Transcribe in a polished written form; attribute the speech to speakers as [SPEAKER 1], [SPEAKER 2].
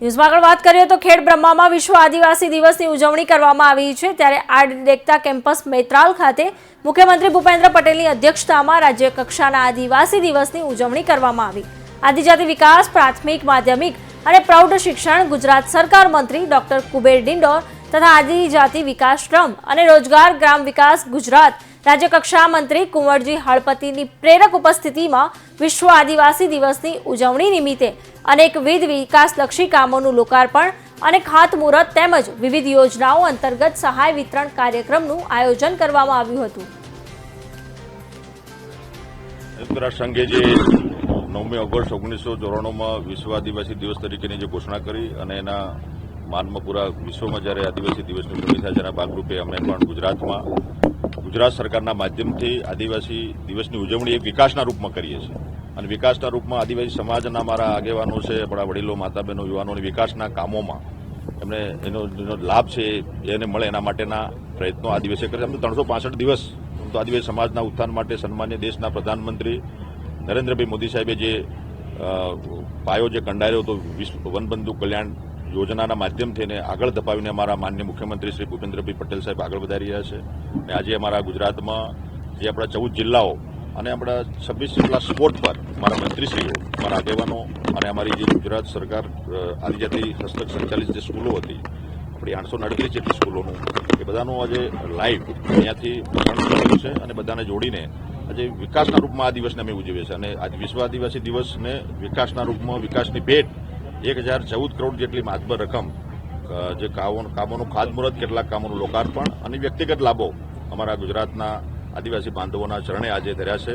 [SPEAKER 1] ન્યૂઝમાં આગળ વાત કરીએ તો ખેડ બ્રહ્મામાં વિશ્વ આદિવાસી દિવસની ઉજવણી કરવામાં આવી છે। ત્યારે આર્ટ એકતા કેમ્પસ મેત્રાલ ખાતે મુખ્યમંત્રી ભૂપેન્દ્ર પટેલની અધ્યક્ષતામાં રાજ્ય કક્ષાના આદિવાસી દિવસની ઉજવણી કરવામાં આવી। આદિજાતિ વિકાસ, પ્રાથમિક, માધ્યમિક અને પ્રૌઢ શિક્ષણ ગુજરાત સરકાર મંત્રી ડોક્ટર કુબેર ડિંડોર તથા આદિજાતિ વિકાસ શ્રમ અને રોજગાર ગ્રામ વિકાસ ગુજરાત રાજ્ય કક્ષા મંત્રી કુંવરજી હળપતિની પ્રેરક ઉપસ્થિતિમાં વિશ્વ આદિવાસી દિવસની ઉજવણી નિમિત્તે અનેકવિધ વિકાસલક્ષી કામોનું લોકાર્પણ અને ખાતમુહૂર્ત તેમજ વિવિધ યોજનાઓ અંતર્ગત સહાય વિતરણ કાર્યક્રમનું આયોજન કરવામાં આવ્યું હતું।
[SPEAKER 2] સંયુક્ત રાષ્ટ્ર સંઘે જે 9 ઓગસ્ટ 1994માં વિશ્વ આદિવાસી દિવસ તરીકેની જે ઘોષણા કરી અને એના માનમાં પૂરા વિશ્વમાં જ્યારે આદિવાસી દિવસની ઉજવણી થાય જેના ભાગરૂપે અમે પણ ગુજરાત સરકારના માધ્યમથી આદિવાસી દિવસની ઉજવણી એક વિકાસના રૂપમાં કરીએ છીએ અને વિકાસના રૂપમાં આદિવાસી સમાજના મારા આગેવાનો છે, આપણા વડીલો, માતા બહેનો, યુવાનોને વિકાસના કામોમાં એમને એનો લાભ છે એને મળે એના માટેના પ્રયત્નો આદિવાસી કરે। 365 દિવસ તો આદિવાસી સમાજના ઉત્થાન માટે સન્માન્ય દેશના પ્રધાનમંત્રી નરેન્દ્રભાઈ મોદી સાહેબે જે પાયો જે કંડાર્યો હતો વિશ્વ વનબંધુ કલ્યાણ યોજનાના માધ્યમથી એને આગળ ધપાવીને અમારા માન્ય મુખ્યમંત્રી શ્રી ભૂપેન્દ્રભાઈ પટેલ સાહેબ આગળ વધારી રહ્યા છે અને આજે અમારા ગુજરાતમાં જે આપણા 14 જિલ્લાઓ અને આપણા 26 જેટલા સ્પોટ પર અમારા મંત્રીશ્રીઓ, અમારા આગેવાનો અને અમારી જે ગુજરાત સરકાર આદિજાતિ હસ્તક સંચાલિત જે સ્કૂલો હતી આપણી 838 જેટલી સ્કૂલોનું એ બધાનું આજે લાઈવ અહીંયાથી પ્રસારણ છે અને બધાને જોડીને આજે વિકાસના રૂપમાં આ દિવસને અમે ઉજવીએ છીએ અને આજે વિશ્વ આદિવાસી દિવસને વિકાસના રૂપમાં વિકાસની ભેટ 1014 કરોડ જેટલી માતબર રકમ જે કામોનું ખાતમુહૂર્ત, કેટલાક કામોનું લોકાર્પણ અને વ્યક્તિગત લાભો અમારા ગુજરાતના આદિવાસી બાંધવોના ચરણે આજે ધર્યા છે।